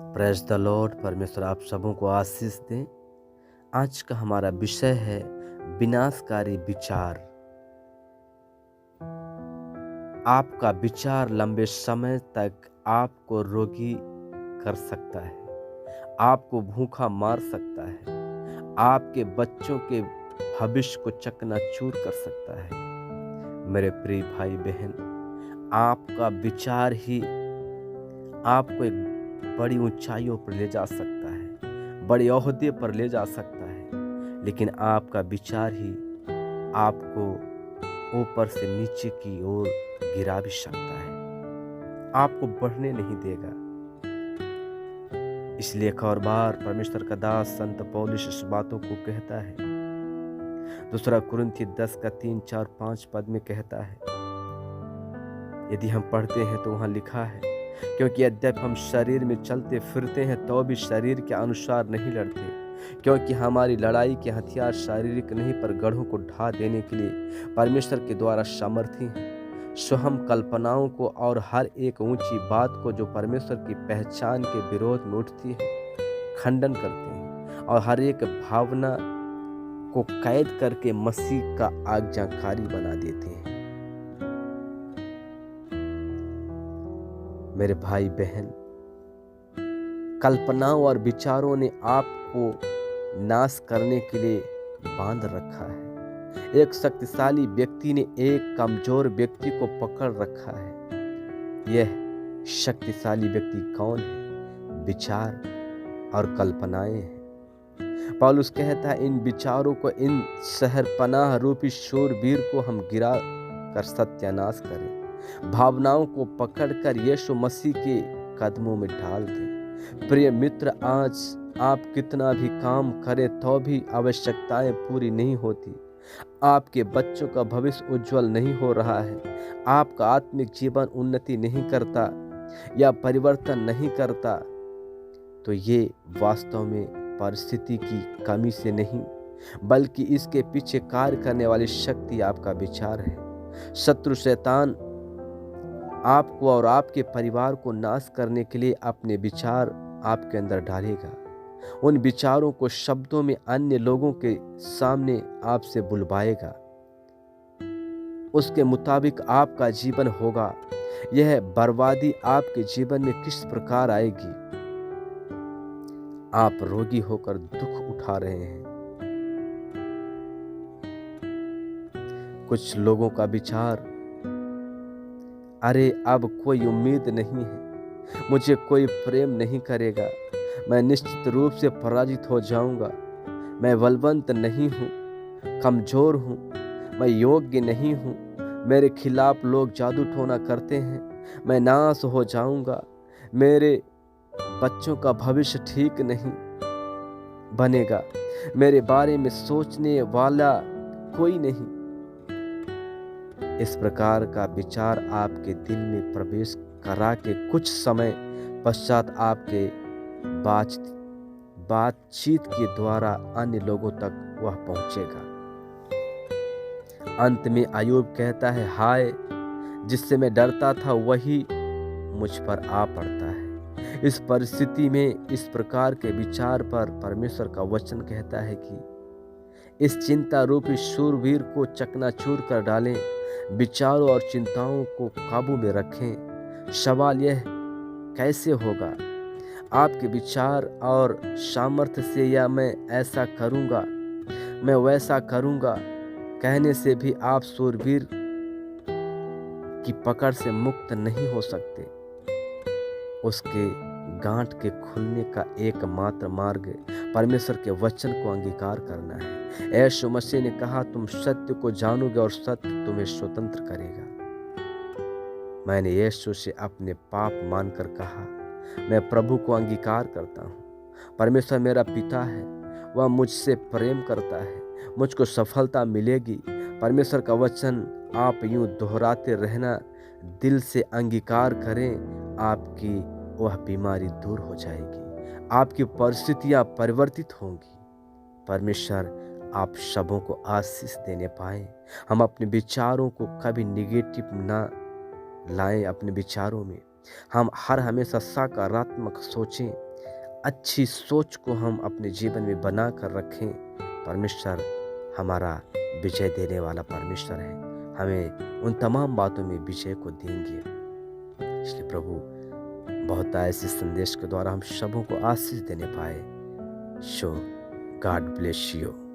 Praise the Lord. परमेश्वर आप सबों को आशीष दें। आज का हमारा विषय है विनाशकारी विचार। आपका विचार लंबे समय तक आपको रोगी कर सकता है, आपको भूखा मार सकता है, आपके बच्चों के भविष्य को चकनाचूर कर सकता है। मेरे प्रिय भाई बहन, आपका विचार ही आपको एक बड़ी ऊंचाइयों पर ले जा सकता है, बड़े ओहदे पर ले जा सकता है, लेकिन आपका विचार ही आपको ऊपर से नीचे की ओर गिरा भी सकता है, आपको बढ़ने नहीं देगा। इसलिए एक और बार परमेश्वर का दास संत पौलुस इस बातों को कहता है। दूसरा कुरिन्थी 10 का 3, 4, 5 पद में कहता है, यदि हम पढ़ते हैं तो वहां लिखा है, क्योंकि यद्यपि हम शरीर में चलते फिरते हैं तो भी शरीर के अनुसार नहीं लड़ते, क्योंकि हमारी लड़ाई के हथियार शारीरिक नहीं पर गढ़ों को ढा देने के लिए परमेश्वर के द्वारा सामर्थी हैं। सो हम कल्पनाओं को और हर एक ऊंची बात को जो परमेश्वर की पहचान के विरोध में उठती है खंडन करते हैं, और हर एक भावना को कैद करके मसीह का आज्ञाकारी बना देते हैं। मेरे भाई बहन, कल्पनाओं और विचारों ने आपको नाश करने के लिए बांध रखा है। एक शक्तिशाली व्यक्ति ने एक कमजोर व्यक्ति को पकड़ रखा है। यह शक्तिशाली व्यक्ति कौन है? विचार और कल्पनाएं हैं। पौलुस कहता है, इन विचारों को, इन शहरपनाह रूपी शूरवीर को हम गिरा कर सत्यानाश करें। भावनाओं को पकड़कर यीशु मसीह के कदमों में डाल दें। प्रिय मित्र, आज आप कितना भी काम करें तो भी आवश्यकताएं पूरी नहीं होती। आपके बच्चों का भविष्य उज्जवल नहीं हो रहा है, आपका आत्मिक जीवन उन्नति नहीं करता या परिवर्तन नहीं करता, तो ये वास्तव में परिस्थिति की कमी से नहीं, बल्कि इसके पीछे कार्य करने वाली शक्ति आपका विचार है। शत्रु शैतान आपको और आपके परिवार को नाश करने के लिए अपने विचार आपके अंदर डालेगा। उन विचारों को शब्दों में अन्य लोगों के सामने आपसे बुलवाएगा। उसके मुताबिक आपका जीवन होगा। यह बर्बादी आपके जीवन में किस प्रकार आएगी? आप रोगी होकर दुख उठा रहे हैं। कुछ लोगों का विचार, अरे अब कोई उम्मीद नहीं है, मुझे कोई प्रेम नहीं करेगा, मैं निश्चित रूप से पराजित हो जाऊंगा, मैं बलवंत नहीं हूँ, कमजोर हूँ, मैं योग्य नहीं हूँ, मेरे खिलाफ लोग जादू टोना करते हैं, मैं नाश हो जाऊंगा, मेरे बच्चों का भविष्य ठीक नहीं बनेगा, मेरे बारे में सोचने वाला कोई नहीं। इस प्रकार का विचार आपके दिल में प्रवेश करा के कुछ समय पश्चात आपके बातचीत के द्वारा अन्य लोगों तक वह पहुंचेगा। अंत में अय्यूब कहता है, हाय, जिससे मैं डरता था वही मुझ पर आ पड़ता है। इस परिस्थिति में इस प्रकार के विचार पर परमेश्वर का वचन कहता है कि इस चिंता रूपी शूरवीर को चकनाचूर कर डालें, विचारों और चिंताओं को काबू में रखें। सवाल यह कैसे होगा? आपके विचार और सामर्थ्य से, या मैं ऐसा करूंगा, मैं वैसा करूंगा कहने से भी आप शूरवीर की पकड़ से मुक्त नहीं हो सकते। उसके गांठ के खुलने का एकमात्र मार्ग परमेश्वर के वचन को अंगीकार करना है। यीशु मसीह ने कहा, तुम सत्य को जानोगे और सत्य तुम्हें स्वतंत्र करेगा। मैंने यीशु से अपने पाप मानकर कहा, मैं प्रभु को अंगीकार करता हूँ। परमेश्वर मेरा पिता है, वह मुझसे प्रेम करता है, मुझको सफलता मिलेगी। परमेश्वर का वचन आप यूं दोहराते रहना, दिल से अंगीकार करें, आपकी वह बीमारी दूर हो जाएगी, आपकी परिस्थितियां परिवर्तित होंगी। परमेश्वर आप सबों को आशीष देने पाए। हम अपने विचारों को कभी निगेटिव ना लाएं अपने विचारों में, हम हर हमेशा सकारात्मक सोचें, अच्छी सोच को हम अपने जीवन में बना कर रखें। परमेश्वर हमारा विजय देने वाला परमेश्वर है, हमें उन तमाम बातों में विजय को देंगे। इसलिए प्रभु बहुत ऐसे संदेश के द्वारा हम सबों को आशीष देने पाए। सो गॉड ब्लेस यू।